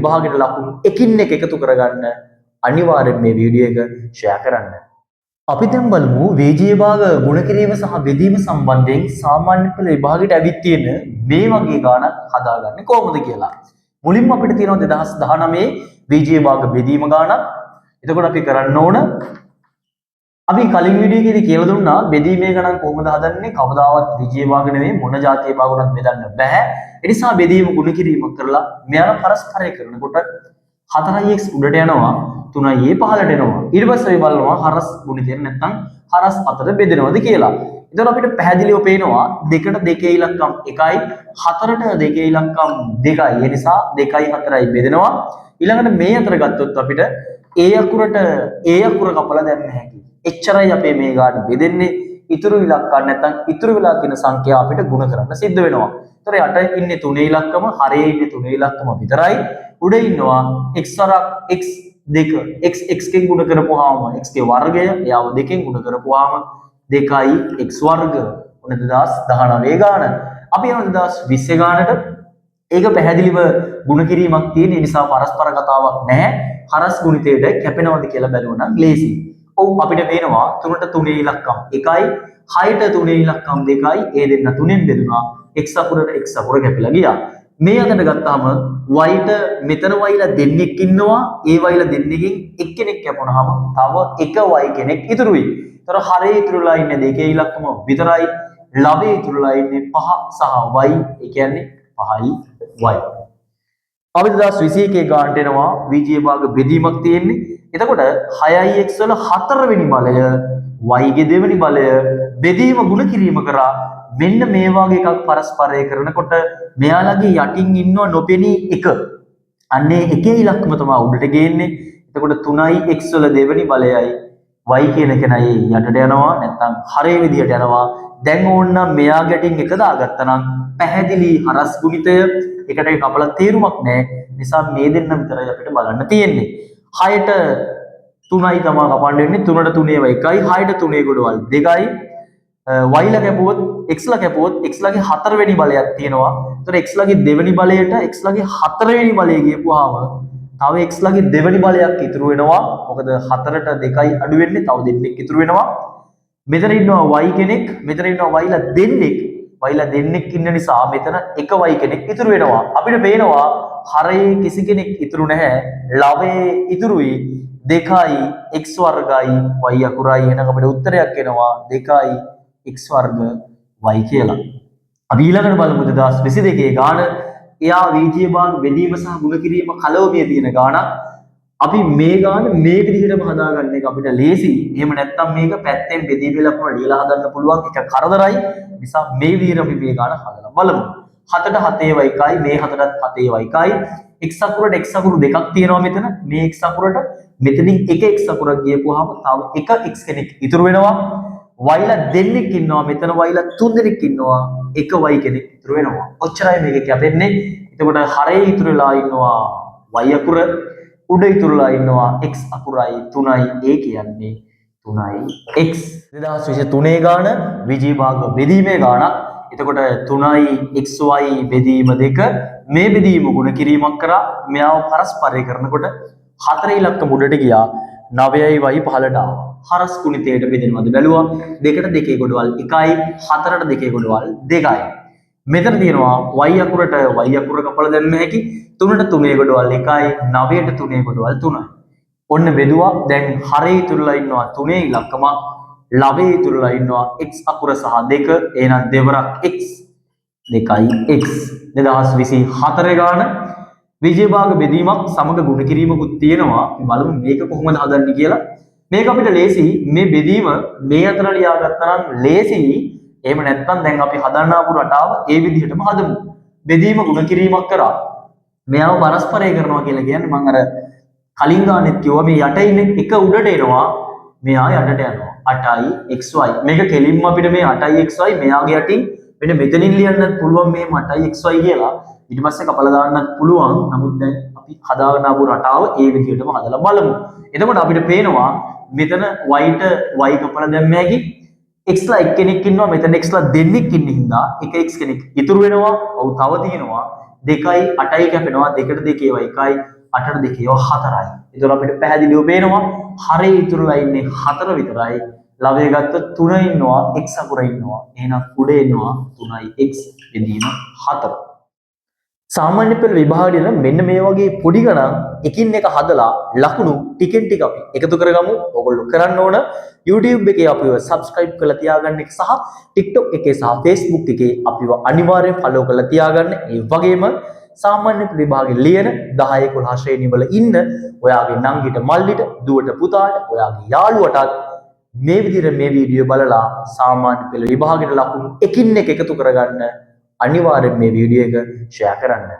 විභාගෙට ලකුණු එකින් එක එකතු කරගන්න අනිවාර්යෙන් මේ වීඩියෝ එක ෂෙයා කරන්න. අපි දැන් බලමු VG විභාග ගුණ කිරීම සහ බෙදීම සම්බන්ධයෙන් සාමාන්‍ය පෙළ විභාගයට ඇවිත් තියෙන මේ වගේ ගාණක් හදාගන්නේ කොහොමද කියලා. මුලින්ම අපිට තියෙනවා 2019 VG විභාග බෙදීම ගාණක්. එතකොට අපි කරන්න ඕන අපි කලින් වීඩියෝ එකේදී කියලා දුන්නා බෙදීමේ ගණන් කොහොමද හදන්නේ කවදාවත් VG විභාග නෙමෙයි මොන જાතිය විභාගුණත් බෙදන්න බෑ. ඒ නිසා බෙදීම ගුණ කිරීම කරලා මෙයාලා පරස්පරය කරනකොට 4x උඩට යනවා 3a පහළට එනවා. ඊට පස්සේ අපි බලනවා හරස් ගුණිතය නැත්නම් හරස් 4 බෙදෙනවද කියලා. එතකොට අපිට පැහැදිලිව පේනවා 2ට 2 ඉලක්කම් 1යි 4ට 2 ඉලක්කම් 2යි. ඒ නිසා 2යි 4යි බෙදෙනවා. ඊළඟට මේ අතර ගත්තොත් අපිට a අකුරට a අකුර කපලා දැම්ම හැකියි. එච්චරයි අපේ මේ ගාන බෙදෙන්නේ. ඉතුරු ඉලක්කම් නැත්නම් ඉතුරු වෙලා තියෙන සංඛ්‍යා අපිට ගුණ කරන්න සිද්ධ වෙනවා. ඒතර යට ඉන්නේ 3 ඉලක්කම, හරේ ඉන්නේ 3 ඉලක්කම විතරයි. උඩ ඉන්නවා x වරක් x 2 x කින් ගුණ කරපුවාම x ගේ වර්ගය, එයාව 2කින් ගුණ කරපුවාම 2යි x වර්ග. ඔන්න 2019 ගාන. අපි යනවා 2020 ගානට. ඒක පැහැදිලිව ගුණ කිරීමක් තියෙන නිසා පරස්පර කතාවක් නැහැ. හරස් ගුණිතයට කැපෙනවද කියලා බැලුවා නම් ලේසියි. ඔව් අපිට පේනවා 3ට 3 ඉලක්කම් 1යි 6ට 3 ඉලක්කම් 2යි ඒ දෙන්න 3ෙන් බෙදුනා x අකුරට x අකුර කැපිලා ගියා. මේ අතට ගත්තාම y ට මෙතන y ලා දෙන්නෙක් ඉන්නවා. ඒ y ලා දෙන්නෙකින් එක්කෙනෙක් කැපුණාම තව එක y කෙනෙක් ඉතුරුයි. ඒතර හරේ ඉතුරුලා ඉන්නේ දෙකේ ඉලක්කම විතරයි. ලබේ ඉතුරුලා ඉන්නේ 5 සහ y. ඒ කියන්නේ 5යි y. අපි 2021 ගානට එනවා VG විභාග බෙදීමක් තියෙන්නේ. එතකොට 6ix වල 4 වෙනි බලය y ගේ දෙවෙනි බලය බෙදීම ගුණ කිරීම කරා මෙන්න මේ වගේ එකක් පරස්පරය කරනකොට මෙයාලගේ යටින් ඉන්නව නොපෙනී එක. අන්නේ එකේ ඉලක්කම තමයි උඩට ගේන්නේ. එතකොට 3ix වල දෙවෙනි බලයයි y කියන කෙනයි යටට යනවා නැත්නම් හරේ විදියට යනවා. දැන් ඕන්නම් මෙයා ගැටින් එක දාගත්තා නම් පැහැදිලි හරස් ගුණිතය එකට කපලා තේරුමක් නැහැ. නිසා මේ දෙන්න විතරයි අපිට බලන්න තියෙන්නේ. 6ට 3යි තමයි කපන්න වෙන්නේ. 3ට 3 ඒවා 1යි 6ට 3 ගොඩවල් 2යි. y ලා කැපුවොත් x ලා කැපුවොත් x ලාගේ 4 වෙනි බලයක් තියෙනවා. ඒතර x ලාගේ දෙවෙනි බලයට x ලාගේ 4 වෙනි බලය ගියපුවාම තව x ලාගේ දෙවෙනි බලයක් ඉතුරු වෙනවා. මොකද 4ට 2යි අඩු වෙන්නේ. තව දෙන්නෙක් ඉතුරු වෙනවා. මෙතන ඉන්නවා y කෙනෙක්, මෙතන ඉන්නවා y ලා දෙන්නෙක්. y ලා දෙන්නෙක් ඉන්න නිසා මෙතන එක y කෙනෙක් ඉතුරු වෙනවා. අපිට පේනවා හරේ කිසි කෙනෙක් ඉතුරු නැහැ. ලවයේ ඉතුරුයි 2යි x වර්ගයි y අකුරයි. එහෙනම් අපිට උත්තරයක් එනවා 2යි x වර්ග y කියලා. අපි ඊළඟට බලමු 2022 ගාන. එයා VG විභාග බෙදීම සහ ගුණ කිරීම කලවමිය තියෙන ගානක්. අපි මේ ගාන මේ විදිහටම හදාගන්න එක අපිට ලේසි. එහෙම නැත්නම් මේක පැත්තෙන් බෙදී බෙලපුවා ලියලා හදන්න පුළුවන්. ඒක කරදරයි. නිසා මේ විදිහට අපි මේ ගාන හදලා බලමු. 7ට 7 ඒවා 1යි, මේ 7ටත් 7 ඒවා 1යි. x අකුරට x අකුරු දෙකක් තියෙනවා මෙතන. මේ x අකුරට මෙතනින් එක x අකුරක් ගියපුවාම තව එක x කෙනෙක් ඉතුරු වෙනවා. y ලා දෙන්නෙක් ඉන්නවා. මෙතන y ලා තුන් දෙනෙක් ඉන්නවා. එක y කෙනෙක් ඉතුරු වෙනවා. ඔච්චරයි මේක කැපෙන්නේ. එතකොට හරේ ඉතුරුලා ඉන්නවා y අකුර, උඩ ඉතුරුලා ඉන්නවා x අකුරයි 3යි. ඒ කියන්නේ 3යි x. 2023 ගාන VG විභාග බෙදීමේ ගානක්. එතකොට 3යි xy බෙදීම 2 මේ බෙදීම ගුණ කිරීමක් කරා මෙයාව පරස්පරය කරනකොට 4 ඉලක්ක මුඩට ගියා. 9යි y පහළට ආවා. හරස් ගුණිතයට බෙදෙනවද බැලුවා. 2ට 2 ගොඩවල් 1යි, 4ට 2 ගොඩවල් 2යි. මෙතන තියෙනවා y අකුරට y අකුර කපලා දැම්ම හැකි. 3ට 3 ගොඩවල් 1යි, 9ට 3 ගොඩවල් 3යි. ඔන්න බෙදුවා. දැන් හරේ ඉතුරුලා ඉන්නවා 3 ඉලක්කම. ලබේ ඉතුරුලා ඉන්නවා x අකුර සහ 2. එහෙනම් දෙවරක් x 2යි x. 2024 ගාන VG විභාග බෙදීමක් සමග ගුණ කිරීමකුත් තියෙනවා. අපි බලමු මේක කොහොමද හදන්නේ කියලා. මේක අපිට ලේසි. මේ බෙදීම මේ අතර ලියාගත්තා නම් ලේසි. එහෙම නැත්නම් දැන් අපි හදන්න ආපු රටාව ඒ විදිහටම හදමු. බෙදීම ගුණ කිරීමක් කරා මෙයාව පරස්පරය කරනවා කියලා කියන්නේ මම අර කලින් ගානෙත් කිව්වා මේ යට ඉන්නේ එක උඩට එනවා. මෙයා යටට යනවා. 8යි xy. මේක කෙලින්ම අපිට මේ 8යි xy මෙයාගේ යටින් මෙන්න මෙතනින් ලියන්නත් පුළුවන් මේ 8යි xy කියලා. ඊට පස්සේ කපලා දාන්නත් පුළුවන්. නමුත් දැන් අපි හදාගෙන ආපු රටාව ඒ විදිහටම හදලා බලමු. එතකොට අපිට පේනවා මෙතන y ට y කපලා දැම්ම හැකි. x ලා එක්කෙනෙක් ඉන්නවා. මෙතන x ලා දෙන්නෙක් ඉන්න හින්දා එක x කෙනෙක් ඉතුරු වෙනවා. ඔව් තව තියෙනවා 2යි 8යි කැපෙනවා 2ට 2 ඒවා 1යි 8ට 2 ඒවා 4යි. ඒතකොට අපිට පැහැදිලිව පේනවා හරේ ඉතුරුලා ඉන්නේ 4 විතරයි. ලවය ගත්තොත් 3 ඉන්නවා x අකුර ඉන්නවා. එහෙනම් උඩ එනවා 3යි x බෙදීම 4. සාමාන්‍ය පෙළ විභාගයේන මෙන්න මේ වගේ පොඩි ගණන් එකින් එක හදලා ලකුණු ටිකෙන් ටික අපි එකතු කරගමු. ඔයගොල්ලෝ කරන්න ඕන YouTube එකේ අපිව subscribe කරලා තියාගන්න එක සහ TikTok එකේ සහ Facebook එකේ අපිව අනිවාර්යෙන් follow කරලා තියාගන්න. ඒ වගේම සාමාන්‍ය පෙළ විභාගයේ ලියන 10 11 ශ්‍රේණි වල ඉන්න ඔයාගේ නංගිට මල්ලිට දුවට පුතාට ඔයාගේ යාළුවටත් මේ විදිහට මේ වීඩියෝ බලලා සාමාන්‍ය පෙළ විභාගයට ලකුණු එකින් එක එකතු කරගන්න. අනිවාර්යෙන් මේ වීඩියෝ එක ෂෙයා කරන්න.